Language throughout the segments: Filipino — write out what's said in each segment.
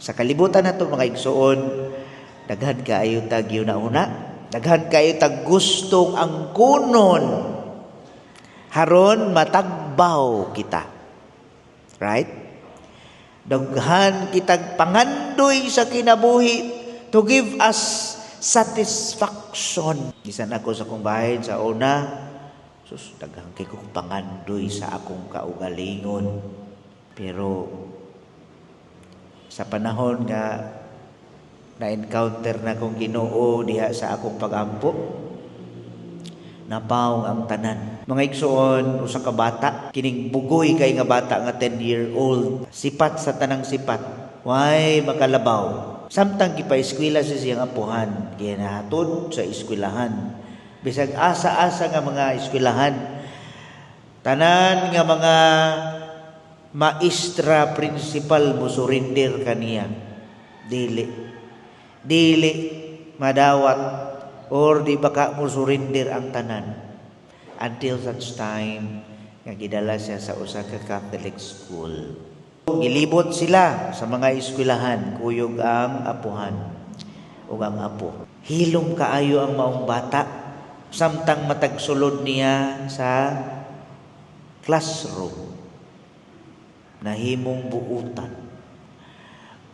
Sa kalibutan nato mga igsoon, daghan kaayo tag una, daghan kaayo tag gustong angkunon haron matagbaw kita. Right? Daghan kitag pangandoy sa kinabuhi to give us satisfaction. Bisan ako sa kong bahin sa una, sus, daghan kay kong pangandoy sa akong kaugalingon. Pero sa panahon nga na-encounter na kong Ginoo diha sa akong pagampo, napaw ang tanan. Mga igsoon, usa ka bata, kining bugoy kay nga bata nga 10-year-old, sipat sa tanang sipat, way makalabaw. Samtang gipa-eskwela sa siyang apuhan, kaya nahatod sa eskwelahan. Bisag asa-asa nga mga eskwelahan, tanan nga mga maestra principal mo surrender kaniya. Dili madawat or di baka mo surrender ang tanan until such time nga gidala siya sa usa ka Catholic school. Gilibot sila sa mga eskwelahan, kuyog ang apuhan ug ang apo. Hilom kaayo ang maong bata samtang matagsulod niya sa classroom. Nahimong buutan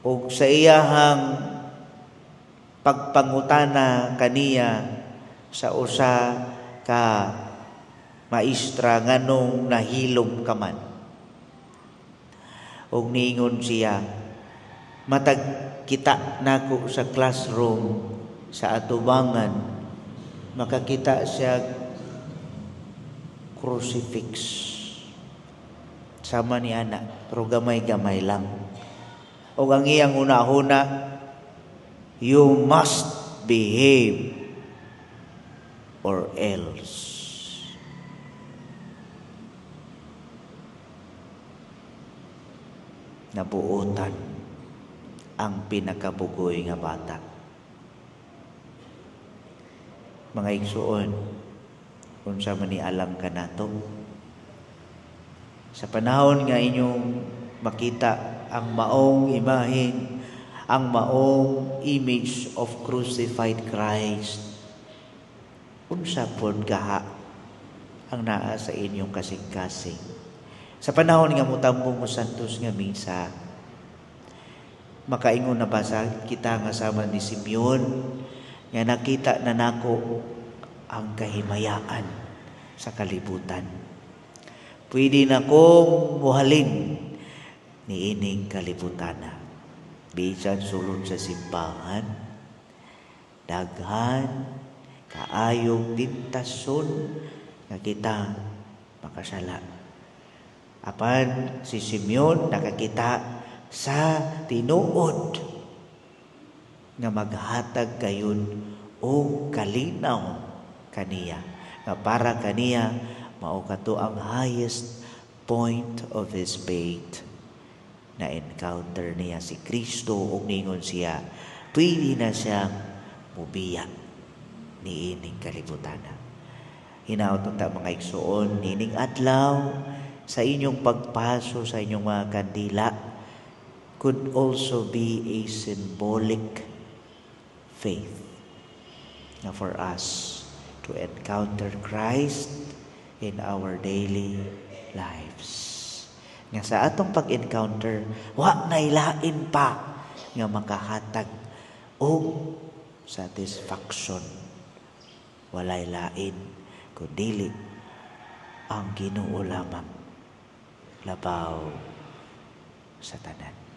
ug sa iyahang pagpangutana kaniya sa usa ka maestra nganong nahilom ka man, ug niingon siya, matag kita nako sa classroom sa atubangan, makakita siya crucifix sama ni anak, pero gamay-gamay lang. O ang iyang una-una, you must behave or else. Nabuutan ang pinakabugoy nga bata. Mga igsuon, unsa man ni alam ka nato, sa panahon nga inyong makita ang maong imahen, ang maong image of crucified Christ, unsa pod gaha ang naa sa inyong kasing-kasing. Sa panahon nga mutambong mo santos nga misa, makaingon na ba sa kita nga sama ni Simeon nga nakita na nako ang kahimayaan sa kalibutan. Pwede na kong muhalin ni ining kalibutana. Bisan sulod sa simbahan, daghan kaayong tintason nga kita makasala. Apan si Simeon nakakita sa tinuod nga maghatag gayon o kalinaw kaniya, nga para kaniya mao kato ang highest point of his faith, na encounter niya si Kristo ug ningon siya pwede na siyang mubiya ni ining kalibutan. Hinaot ta mga igsoon, nining adlaw sa inyong pagpaso sa inyong mga kandila could also be a symbolic faith na for us to encounter Christ in our daily lives. Nga sa atong pag-encounter, wa nailain pa nga makahatag o satisfaction. Walay lain kundi ang Ginoo lamang labaw sa tanan.